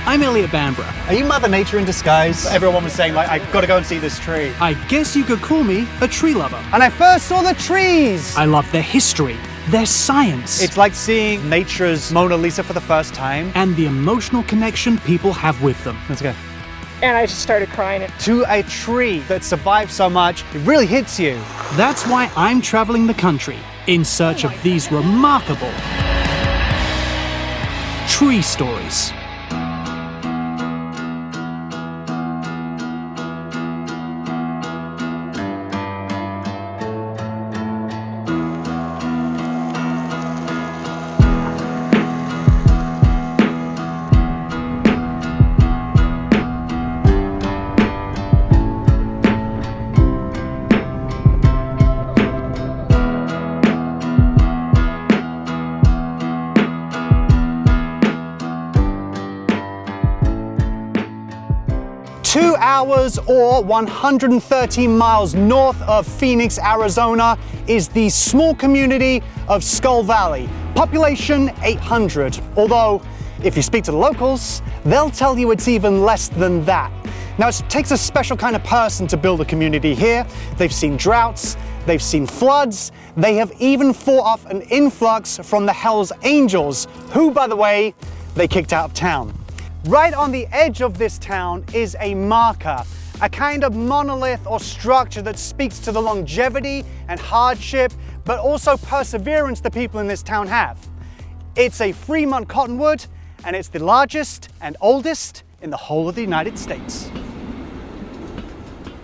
I'm Elliott Bambrough. Are you Mother Nature in disguise? Everyone was saying, like, I've got to go and see this tree. I guess you could call me a tree lover. And I first saw the trees! I love their history, their science. It's like seeing nature's Mona Lisa for the first time. And the emotional connection people have with them. Let's go. And I just started crying. To a tree that survived so much, it really hits you. That's why I'm traveling the country in search of these remarkable tree stories. Hours or 130 miles north of Phoenix, Arizona is the small community of Skull Valley. Population 800. Although, if you speak to the locals, they'll tell you it's even less than that. Now, it takes a special kind of person to build a community here. They've seen droughts, they've seen floods, they have even fought off an influx from the Hells Angels, who, by the way, they kicked out of town. Right on the edge of this town is a marker, a kind of monolith or structure that speaks to the longevity and hardship, but also perseverance the people in this town have. It's a Fremont Cottonwood, and it's the largest and oldest in the whole of the United States.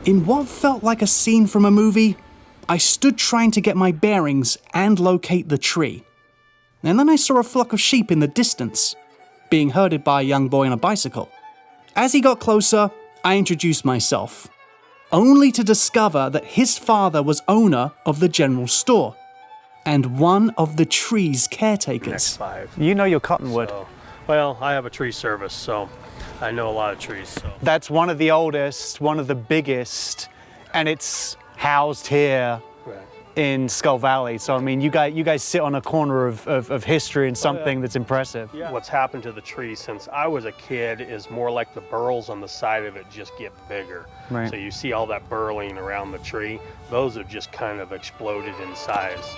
In what felt like a scene from a movie, I stood trying to get my bearings and locate the tree. And then I saw a flock of sheep in the distance, being herded by a young boy on a bicycle. As he got closer, I introduced myself, only to discover that his father was owner of the general store and one of the tree's caretakers. Next 5. You know your cottonwood. Well, I have a tree service, so I know a lot of trees. So. That's one of the oldest, one of the biggest, and it's housed here in Skull Valley. So I mean, you guys sit on a corner of history and something that's impressive. Yeah. What's happened to the tree since I was a kid is more like the burls on the side of it just get bigger. Right. So you see all that burling around the tree, those have just kind of exploded in size.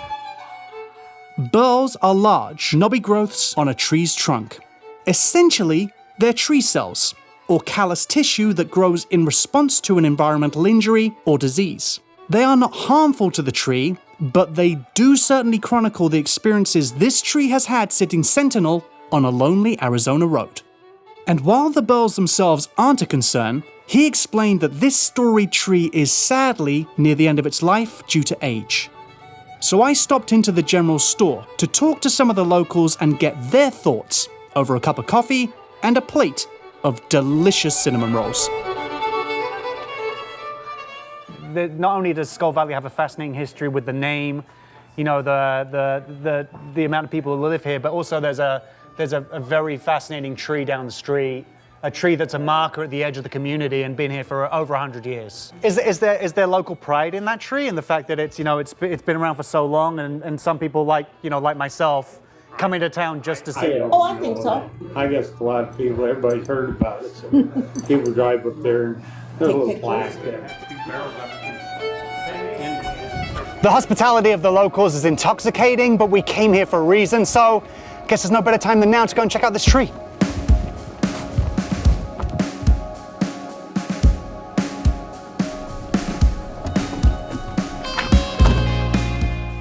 Burls are large, knobby growths on a tree's trunk. Essentially, they're tree cells, or callus tissue that grows in response to an environmental injury or disease. They are not harmful to the tree, but they do certainly chronicle the experiences this tree has had sitting sentinel on a lonely Arizona road. And while the burls themselves aren't a concern, he explained that this storied tree is sadly near the end of its life due to age. So I stopped into the general store to talk to some of the locals and get their thoughts over a cup of coffee and a plate of delicious cinnamon rolls. Not only does Skull Valley have a fascinating history with the name, you know, the amount of people who live here, but also there's a very fascinating tree down the street, a tree that's a marker at the edge of the community and been here for over 100 years. Is there local pride in that tree and the fact that it's been around for so long, and some people like myself come into town just to see it? Oh, I think so. I guess a lot of people, everybody's heard about it, so people drive up there and there's a little plaque there. The hospitality of the locals is intoxicating, but we came here for a reason, so I guess there's no better time than now to go and check out this tree.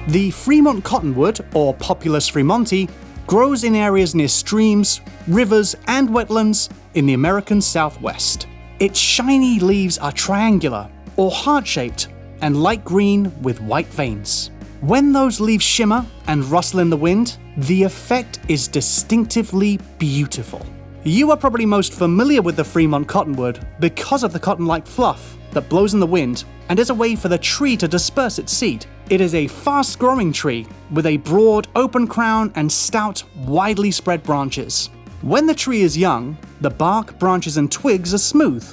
The Fremont Cottonwood, or Populus fremonti, grows in areas near streams, rivers, and wetlands in the American Southwest. Its shiny leaves are triangular or heart-shaped and light green with white veins. When those leaves shimmer and rustle in the wind, the effect is distinctively beautiful. You are probably most familiar with the Fremont Cottonwood because of the cotton-like fluff that blows in the wind and is a way for the tree to disperse its seed. It is a fast-growing tree with a broad, open crown and stout, widely spread branches. When the tree is young, the bark, branches, and twigs are smooth.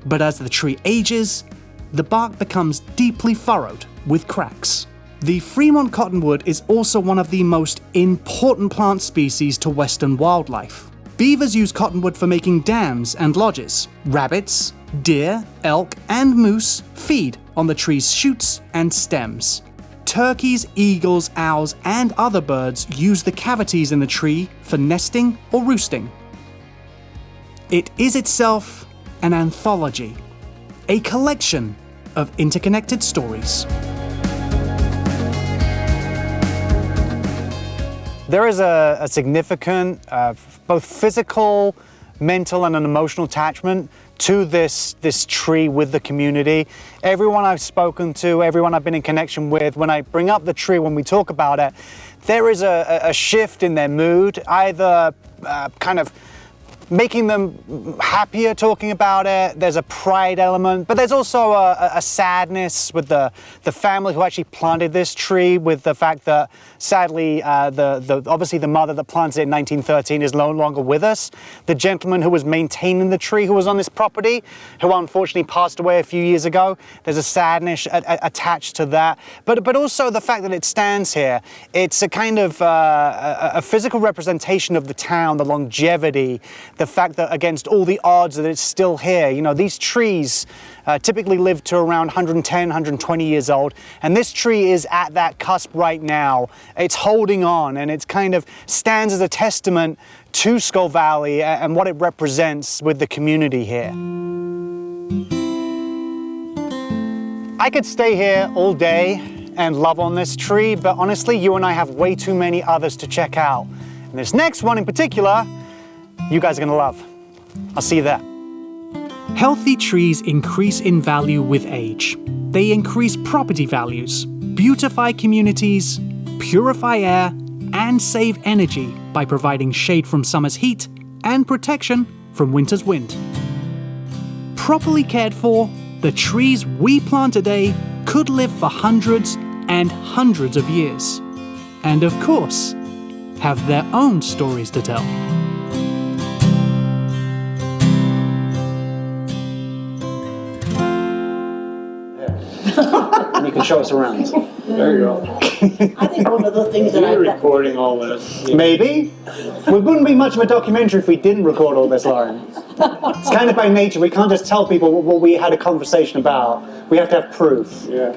But as the tree ages, the bark becomes deeply furrowed with cracks. The Fremont Cottonwood is also one of the most important plant species to Western wildlife. Beavers use cottonwood for making dams and lodges. Rabbits, deer, elk, and moose feed on the tree's shoots and stems. Turkeys, eagles, owls, and other birds use the cavities in the tree for nesting or roosting. It is itself an anthology, a collection of interconnected stories. There is a significant both physical, mental, and an emotional attachment to this tree with the community. Everyone I've spoken to, everyone I've been in connection with, when I bring up the tree, when we talk about it, there is a shift in their mood, either kind of making them happier talking about it. There's a pride element, but there's also a sadness with the family who actually planted this tree, with the fact that sadly obviously the mother that planted it in 1913 is no longer with us. The gentleman who was maintaining the tree, who was on this property, who unfortunately passed away a few years ago, there's a sadness attached to that, but also the fact that it stands here. It's a kind of a physical representation of the town, the longevity, the fact that against all the odds that it's still here. You know, these trees typically live to around 110, 120 years old, and this tree is at that cusp right now. It's holding on, and it kind of stands as a testament to Skull Valley and what it represents with the community here. I could stay here all day and love on this tree, but honestly, you and I have way too many others to check out. And this next one in particular, you guys are gonna love. I'll see you there. Healthy trees increase in value with age. They increase property values, beautify communities, purify air, and save energy by providing shade from summer's heat and protection from winter's wind. Properly cared for, the trees we plant today could live for hundreds and hundreds of years. And of course, have their own stories to tell. And you can show us around. There you go. I think one of the things that You're I've recording all this. Maybe. We wouldn't be much of a documentary if we didn't record all this, Lauren. It's kind of by nature. We can't just tell people what we had a conversation about. We have to have proof. Yeah.